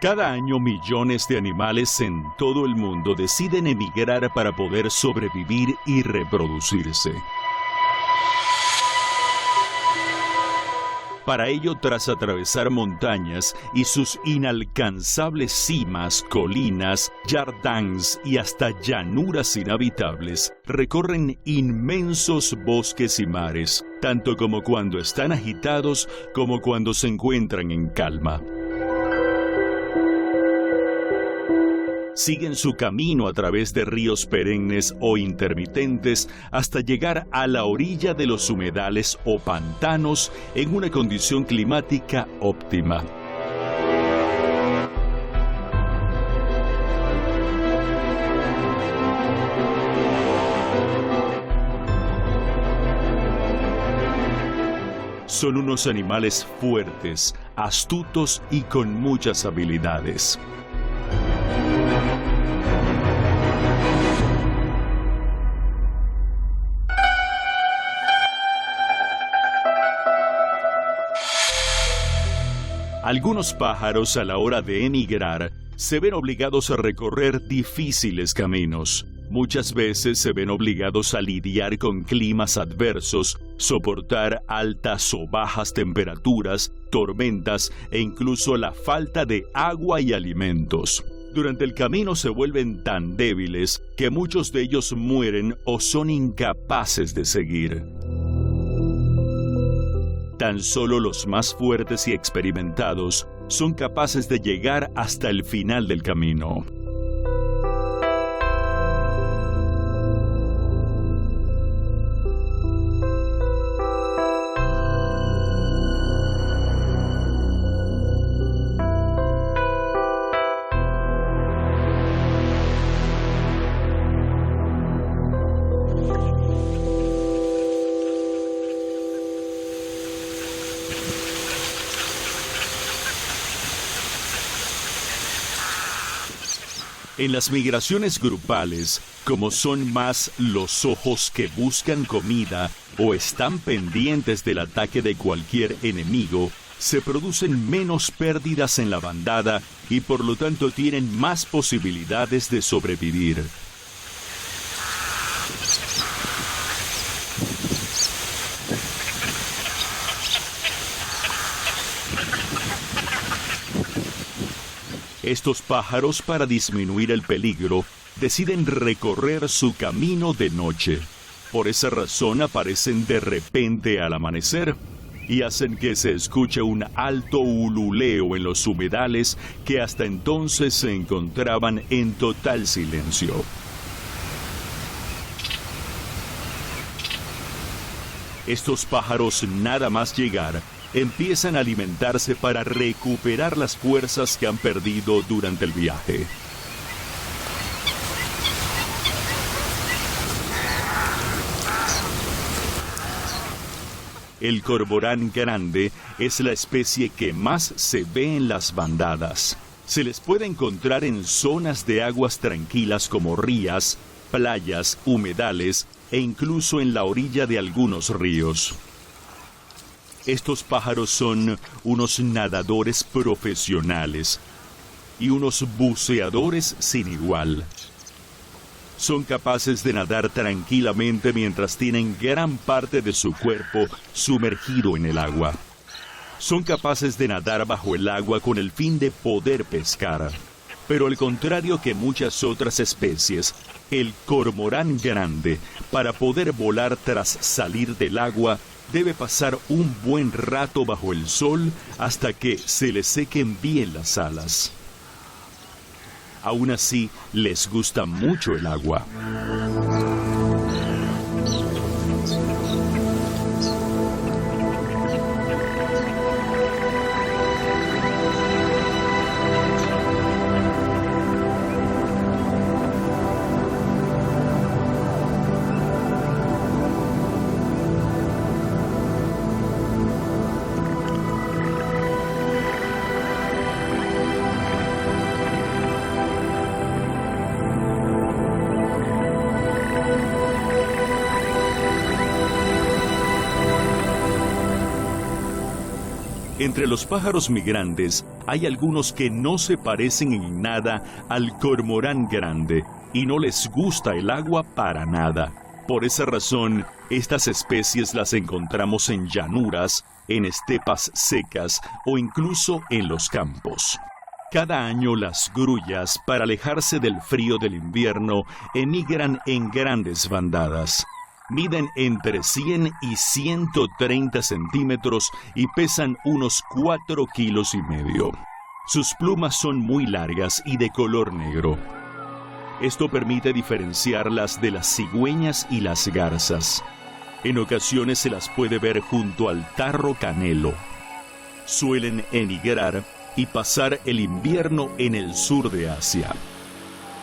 Cada año millones de animales en todo el mundo deciden emigrar para poder sobrevivir y reproducirse. Para ello, tras atravesar montañas y sus inalcanzables cimas, colinas, jardins y hasta llanuras inhabitables, recorren inmensos bosques y mares, tanto como cuando están agitados como cuando se encuentran en calma. Siguen su camino a través de ríos perennes o intermitentes hasta llegar a la orilla de los humedales o pantanos en una condición climática óptima. Son unos animales fuertes, astutos y con muchas habilidades. Algunos pájaros a la hora de emigrar se ven obligados a recorrer difíciles caminos. Muchas veces se ven obligados a lidiar con climas adversos, soportar altas o bajas temperaturas, tormentas e incluso la falta de agua y alimentos. Durante el camino se vuelven tan débiles que muchos de ellos mueren o son incapaces de seguir. Tan solo los más fuertes y experimentados son capaces de llegar hasta el final del camino. En las migraciones grupales, como son más los ojos que buscan comida o están pendientes del ataque de cualquier enemigo, se producen menos pérdidas en la bandada y por lo tanto tienen más posibilidades de sobrevivir. Estos pájaros, para disminuir el peligro, deciden recorrer su camino de noche. Por esa razón aparecen de repente al amanecer y hacen que se escuche un alto ululeo en los humedales que hasta entonces se encontraban en total silencio. Estos pájaros, nada más llegar, empiezan a alimentarse para recuperar las fuerzas que han perdido durante el viaje. El cormorán grande es la especie que más se ve en las bandadas. Se les puede encontrar en zonas de aguas tranquilas como rías, playas, humedales e incluso en la orilla de algunos ríos. Estos pájaros son unos nadadores profesionales y unos buceadores sin igual. Son capaces de nadar tranquilamente mientras tienen gran parte de su cuerpo sumergido en el agua. Son capaces de nadar bajo el agua con el fin de poder pescar. Pero al contrario que muchas otras especies, el cormorán grande, para poder volar tras salir del agua, debe pasar un buen rato bajo el sol hasta que se le sequen bien las alas. Aún así, les gusta mucho el agua. Entre los pájaros migrantes hay algunos que no se parecen en nada al cormorán grande y no les gusta el agua para nada. Por esa razón, estas especies las encontramos en llanuras, en estepas secas o incluso en los campos. Cada año las grullas, para alejarse del frío del invierno, emigran en grandes bandadas. Miden entre 100 y 130 centímetros y pesan unos 4,5 kilos. Sus plumas son muy largas y de color negro. Esto permite diferenciarlas de las cigüeñas y las garzas. En ocasiones se las puede ver junto al tarro canelo. Suelen emigrar y pasar el invierno en el sur de Asia.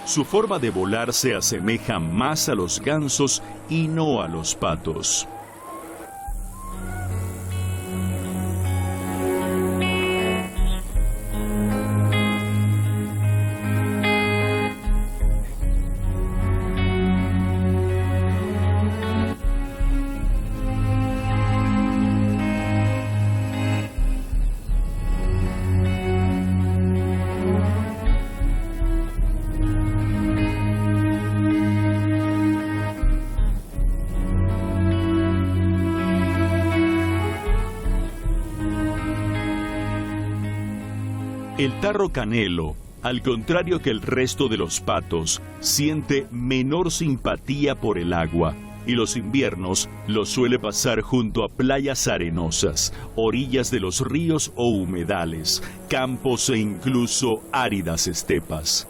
Su forma de volar se asemeja más a los gansos y no a los patos. El tarro canelo, al contrario que el resto de los patos, siente menor simpatía por el agua y los inviernos los suele pasar junto a playas arenosas, orillas de los ríos o humedales, campos e incluso áridas estepas.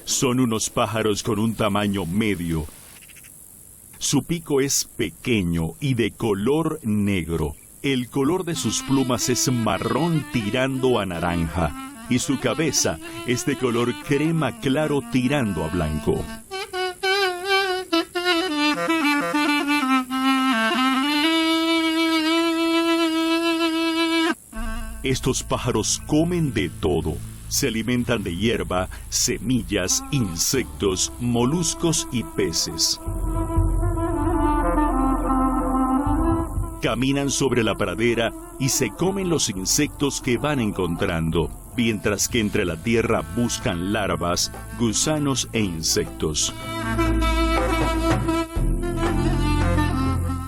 Son unos pájaros con un tamaño medio. Su pico es pequeño y de color negro. El color de sus plumas es marrón tirando a naranja y su cabeza es de color crema claro tirando a blanco. Estos pájaros comen de todo. Se alimentan de hierba, semillas, insectos, moluscos y peces. Caminan sobre la pradera y se comen los insectos que van encontrando, mientras que entre la tierra buscan larvas, gusanos e insectos.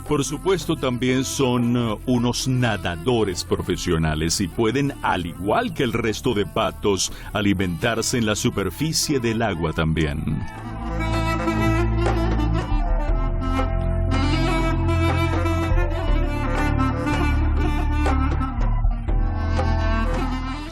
Por supuesto, también son unos nadadores profesionales y pueden, al igual que el resto de patos, alimentarse en la superficie del agua también.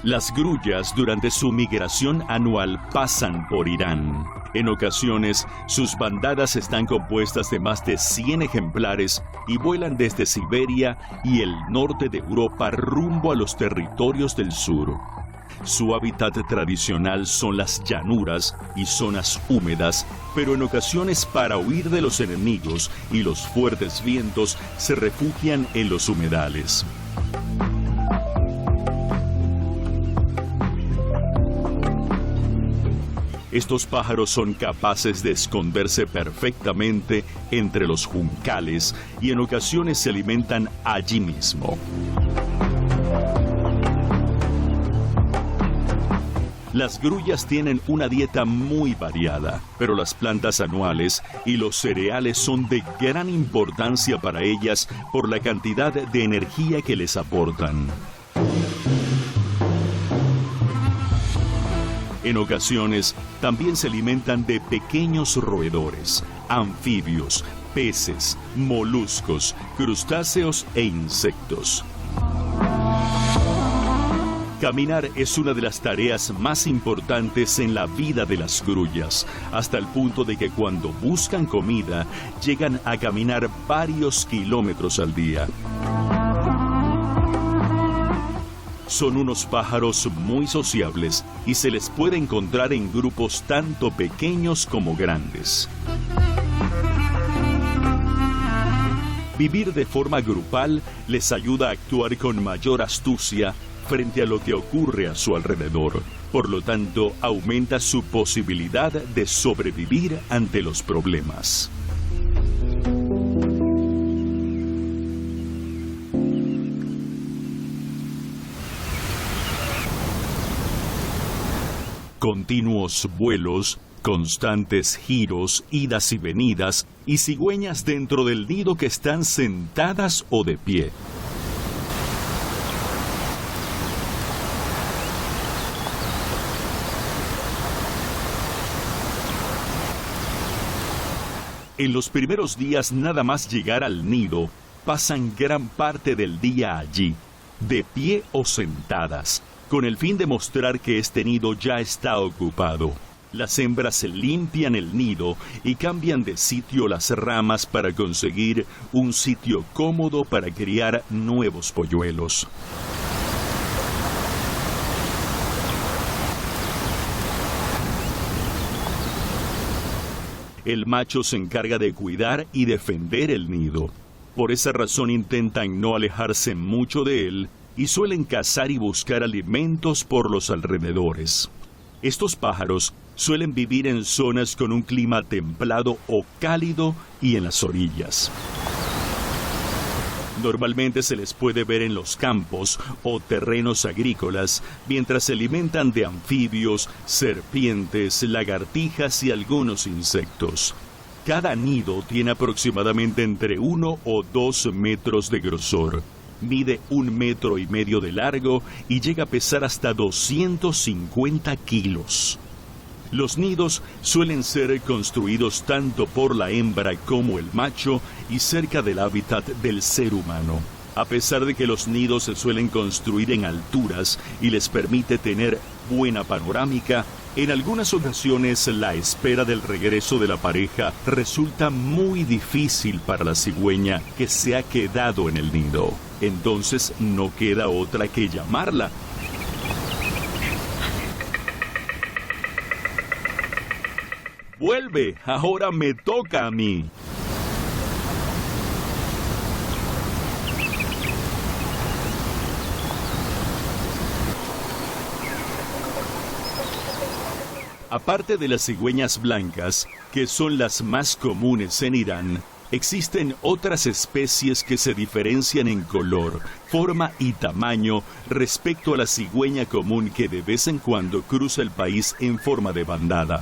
Las grullas durante su migración anual pasan por Irán. En ocasiones, sus bandadas están compuestas de más de 100 ejemplares y vuelan desde Siberia y el norte de Europa rumbo a los territorios del sur. Su hábitat tradicional son las llanuras y zonas húmedas, pero en ocasiones para huir de los enemigos y los fuertes vientos se refugian en los humedales. Estos pájaros son capaces de esconderse perfectamente entre los juncales y en ocasiones se alimentan allí mismo. Las grullas tienen una dieta muy variada, pero las plantas anuales y los cereales son de gran importancia para ellas por la cantidad de energía que les aportan. En ocasiones, también se alimentan de pequeños roedores, anfibios, peces, moluscos, crustáceos e insectos. Caminar es una de las tareas más importantes en la vida de las grullas, hasta el punto de que cuando buscan comida, llegan a caminar varios kilómetros al día. Son unos pájaros muy sociables y se les puede encontrar en grupos tanto pequeños como grandes. Vivir de forma grupal les ayuda a actuar con mayor astucia frente a lo que ocurre a su alrededor. Por lo tanto, aumenta su posibilidad de sobrevivir ante los problemas. continuos vuelos, constantes giros, idas y venidas, y cigüeñas dentro del nido que están sentadas o de pie. En los primeros días, nada más llegar al nido, pasan gran parte del día allí, de pie o sentadas, con el fin de mostrar que este nido ya está ocupado. Las hembras limpian el nido y cambian de sitio las ramas para conseguir un sitio cómodo para criar nuevos polluelos. El macho se encarga de cuidar y defender el nido. Por esa razón intentan no alejarse mucho de él y suelen cazar y buscar alimentos por los alrededores. Estos pájaros suelen vivir en zonas con un clima templado o cálido y en las orillas. Normalmente se les puede ver en los campos o terrenos agrícolas mientras se alimentan de anfibios, serpientes, lagartijas y algunos insectos. Cada nido tiene aproximadamente entre 1 o 2 metros de grosor. Mide 1,5 metros de largo y llega a pesar hasta 250 kilos. Los nidos suelen ser construidos tanto por la hembra como el macho y cerca del hábitat del ser humano. A pesar de que los nidos se suelen construir en alturas y les permite tener buena panorámica, en algunas ocasiones la espera del regreso de la pareja resulta muy difícil para la cigüeña que se ha quedado en el nido. Entonces no queda otra que llamarla. ¡Vuelve! Ahora me toca a mí. Aparte de las cigüeñas blancas, que son las más comunes en Irán, existen otras especies que se diferencian en color, forma y tamaño respecto a la cigüeña común que de vez en cuando cruza el país en forma de bandada.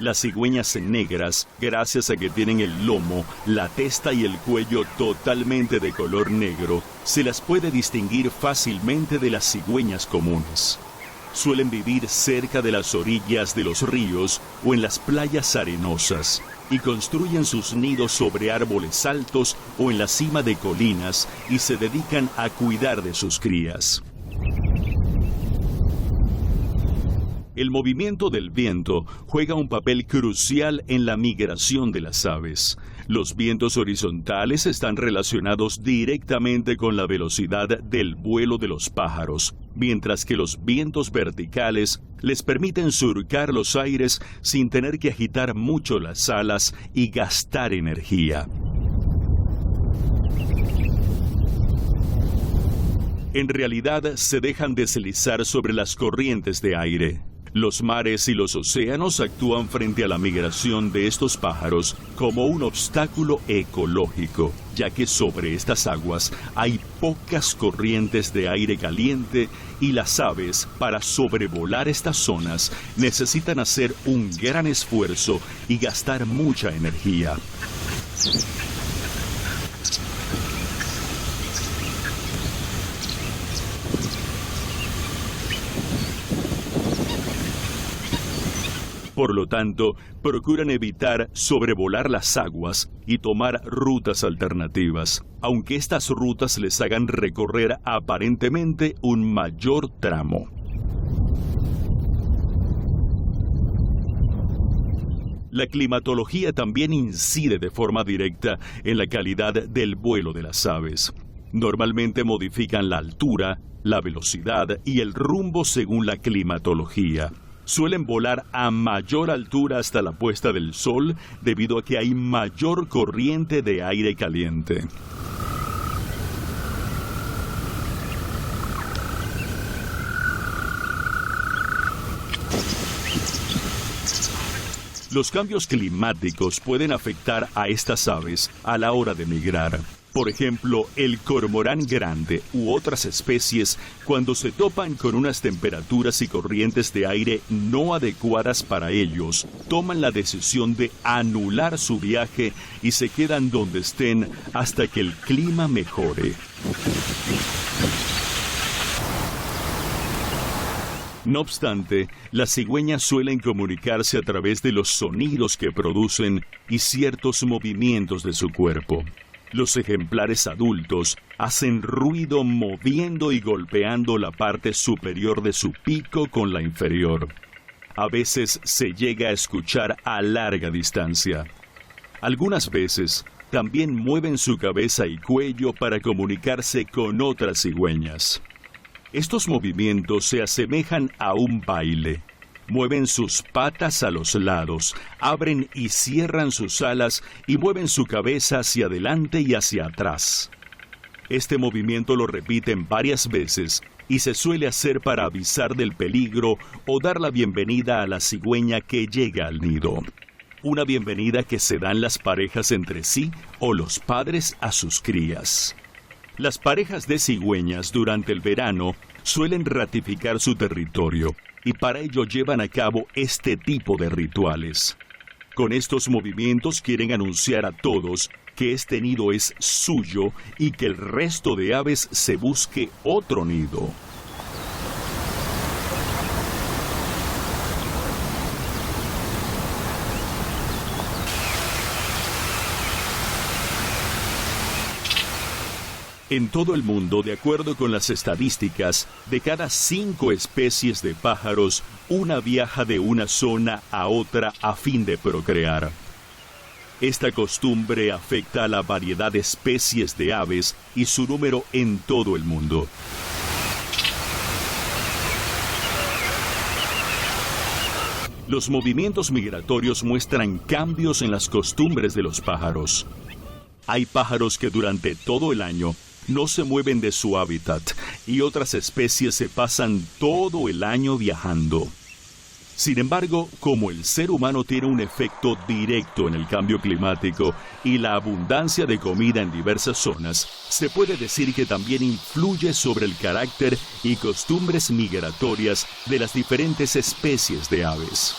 Las cigüeñas negras, gracias a que tienen el lomo, la testa y el cuello totalmente de color negro, se las puede distinguir fácilmente de las cigüeñas comunes. Suelen vivir cerca de las orillas de los ríos o en las playas arenosas y construyen sus nidos sobre árboles altos o en la cima de colinas y se dedican a cuidar de sus crías. El movimiento del viento juega un papel crucial en la migración de las aves. Los vientos horizontales están relacionados directamente con la velocidad del vuelo de los pájaros, mientras que los vientos verticales les permiten surcar los aires sin tener que agitar mucho las alas y gastar energía. En realidad, se dejan deslizar sobre las corrientes de aire. Los mares y los océanos actúan frente a la migración de estos pájaros como un obstáculo ecológico, ya que sobre estas aguas hay pocas corrientes de aire caliente y las aves, para sobrevolar estas zonas, necesitan hacer un gran esfuerzo y gastar mucha energía. Por lo tanto, procuran evitar sobrevolar las aguas y tomar rutas alternativas, aunque estas rutas les hagan recorrer aparentemente un mayor tramo. La climatología también incide de forma directa en la calidad del vuelo de las aves. Normalmente modifican la altura, la velocidad y el rumbo según la climatología. Suelen volar a mayor altura hasta la puesta del sol debido a que hay mayor corriente de aire caliente. Los cambios climáticos pueden afectar a estas aves a la hora de migrar. Por ejemplo, el cormorán grande u otras especies, cuando se topan con unas temperaturas y corrientes de aire no adecuadas para ellos, toman la decisión de anular su viaje y se quedan donde estén hasta que el clima mejore. No obstante, las cigüeñas suelen comunicarse a través de los sonidos que producen y ciertos movimientos de su cuerpo. Los ejemplares adultos hacen ruido moviendo y golpeando la parte superior de su pico con la inferior. A veces se llega a escuchar a larga distancia. Algunas veces también mueven su cabeza y cuello para comunicarse con otras cigüeñas. Estos movimientos se asemejan a un baile. Mueven sus patas a los lados, abren y cierran sus alas y mueven su cabeza hacia adelante y hacia atrás. Este movimiento lo repiten varias veces y se suele hacer para avisar del peligro o dar la bienvenida a la cigüeña que llega al nido. Una bienvenida que se dan las parejas entre sí o los padres a sus crías. Las parejas de cigüeñas durante el verano suelen ratificar su territorio y para ello llevan a cabo este tipo de rituales. Con estos movimientos quieren anunciar a todos que este nido es suyo y que el resto de aves se busque otro nido. En todo el mundo, de acuerdo con las estadísticas, de cada 5 especies de pájaros, una viaja de una zona a otra a fin de procrear. Esta costumbre afecta a la variedad de especies de aves y su número en todo el mundo. Los movimientos migratorios muestran cambios en las costumbres de los pájaros. Hay pájaros que durante todo el año no se mueven de su hábitat y otras especies se pasan todo el año viajando. Sin embargo, como el ser humano tiene un efecto directo en el cambio climático y la abundancia de comida en diversas zonas, se puede decir que también influye sobre el carácter y costumbres migratorias de las diferentes especies de aves.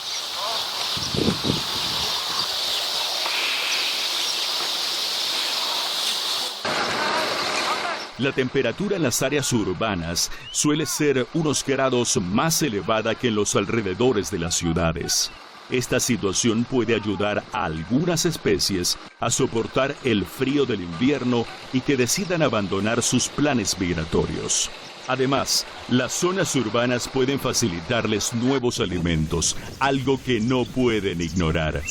La temperatura en las áreas urbanas suele ser unos grados más elevada que en los alrededores de las ciudades. Esta situación puede ayudar a algunas especies a soportar el frío del invierno y que decidan abandonar sus planes migratorios. Además, las zonas urbanas pueden facilitarles nuevos alimentos, algo que no pueden ignorar.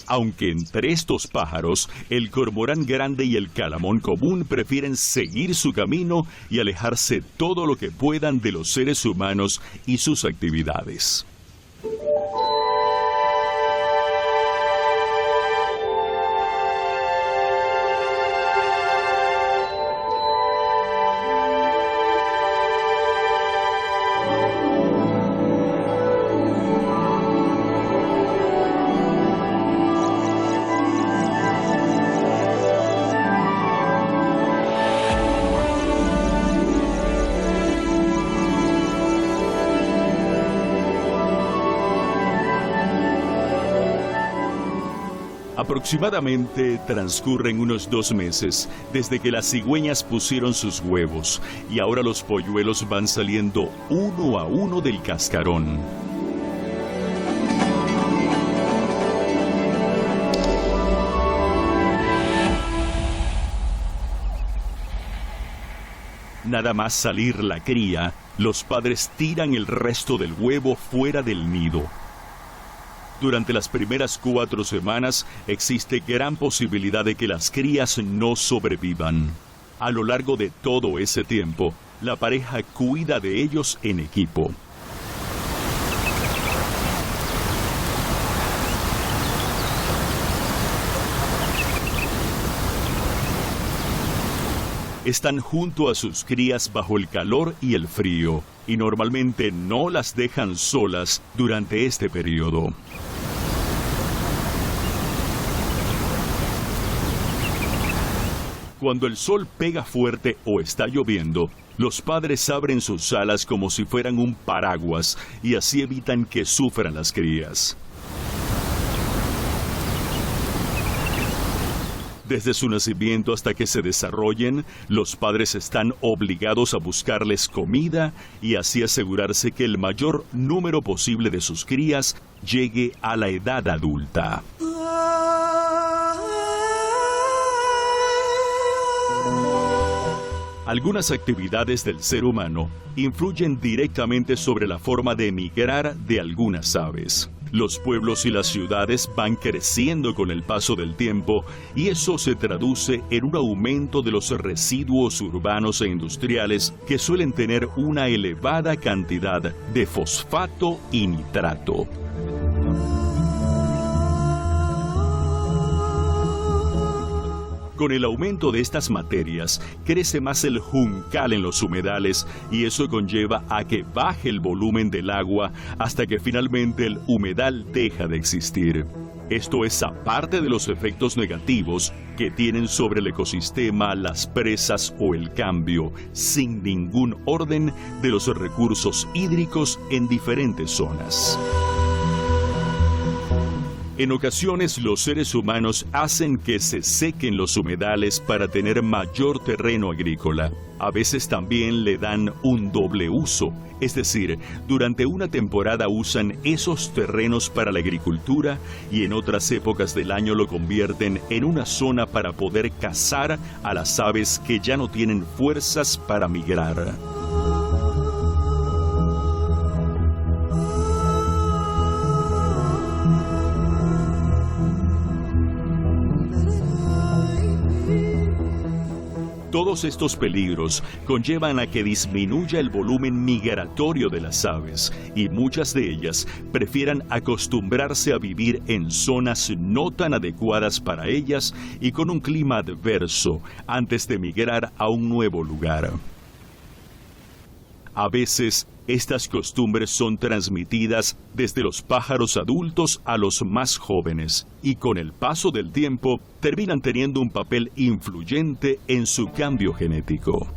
Aunque entre estos pájaros, el cormorán grande y el calamón común prefieren seguir su camino y alejarse todo lo que puedan de los seres humanos y sus actividades. Aproximadamente transcurren unos 2 meses desde que las cigüeñas pusieron sus huevos y ahora los polluelos van saliendo uno a uno del cascarón. Nada más salir la cría, los padres tiran el resto del huevo fuera del nido. Durante las primeras 4 semanas existe gran posibilidad de que las crías no sobrevivan. A lo largo de todo ese tiempo, la pareja cuida de ellos en equipo. Están junto a sus crías bajo el calor y el frío, y normalmente no las dejan solas durante este periodo. Cuando el sol pega fuerte o está lloviendo, los padres abren sus alas como si fueran un paraguas y así evitan que sufran las crías. Desde su nacimiento hasta que se desarrollen, los padres están obligados a buscarles comida y así asegurarse que el mayor número posible de sus crías llegue a la edad adulta. Algunas actividades del ser humano influyen directamente sobre la forma de migrar de algunas aves. Los pueblos y las ciudades van creciendo con el paso del tiempo y eso se traduce en un aumento de los residuos urbanos e industriales que suelen tener una elevada cantidad de fosfato y nitrato. Con el aumento de estas materias, crece más el juncal en los humedales y eso conlleva a que baje el volumen del agua hasta que finalmente el humedal deja de existir. Esto es aparte de los efectos negativos que tienen sobre el ecosistema las presas o el cambio, sin ningún orden, de los recursos hídricos en diferentes zonas. En ocasiones los seres humanos hacen que se sequen los humedales para tener mayor terreno agrícola. A veces también le dan un doble uso, es decir, durante una temporada usan esos terrenos para la agricultura y en otras épocas del año lo convierten en una zona para poder cazar a las aves que ya no tienen fuerzas para migrar. Todos estos peligros conllevan a que disminuya el volumen migratorio de las aves y muchas de ellas prefieran acostumbrarse a vivir en zonas no tan adecuadas para ellas y con un clima adverso antes de migrar a un nuevo lugar. A veces, estas costumbres son transmitidas desde los pájaros adultos a los más jóvenes y con el paso del tiempo terminan teniendo un papel influyente en su cambio genético.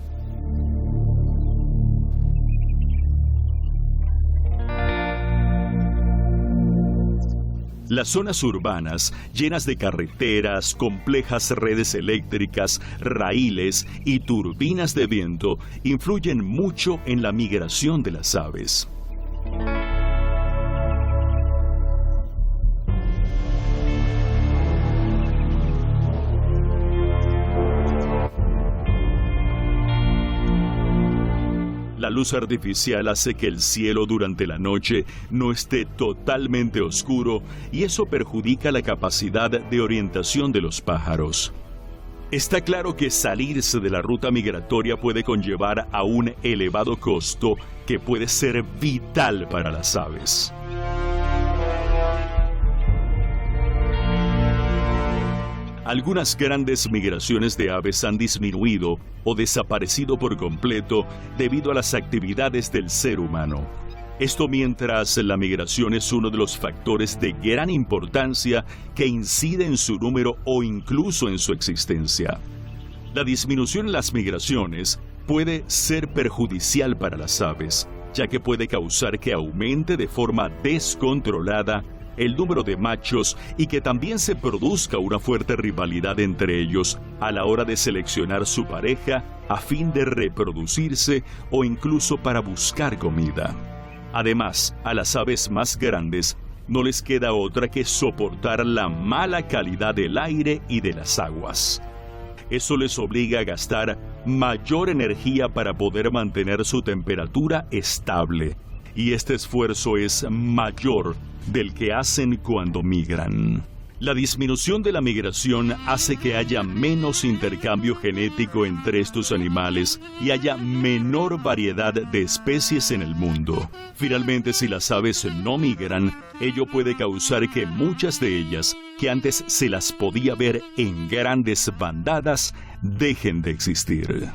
Las zonas urbanas, llenas de carreteras, complejas redes eléctricas, raíles y turbinas de viento, influyen mucho en la migración de las aves. La luz artificial hace que el cielo durante la noche no esté totalmente oscuro y eso perjudica la capacidad de orientación de los pájaros. Está claro que salirse de la ruta migratoria puede conllevar a un elevado costo que puede ser vital para las aves. Algunas grandes migraciones de aves han disminuido o desaparecido por completo debido a las actividades del ser humano. Esto mientras la migración es uno de los factores de gran importancia que incide en su número o incluso en su existencia. La disminución en las migraciones puede ser perjudicial para las aves, ya que puede causar que aumente de forma descontrolada el número de machos y que también se produzca una fuerte rivalidad entre ellos a la hora de seleccionar su pareja a fin de reproducirse o incluso para buscar comida. Además, a las aves más grandes no les queda otra que soportar la mala calidad del aire y de las aguas. Eso les obliga a gastar mayor energía para poder mantener su temperatura estable, y este esfuerzo es mayor del que hacen cuando migran. La disminución de la migración hace que haya menos intercambio genético entre estos animales y haya menor variedad de especies en el mundo. Finalmente, si las aves no migran, ello puede causar que muchas de ellas, que antes se las podía ver en grandes bandadas, dejen de existir.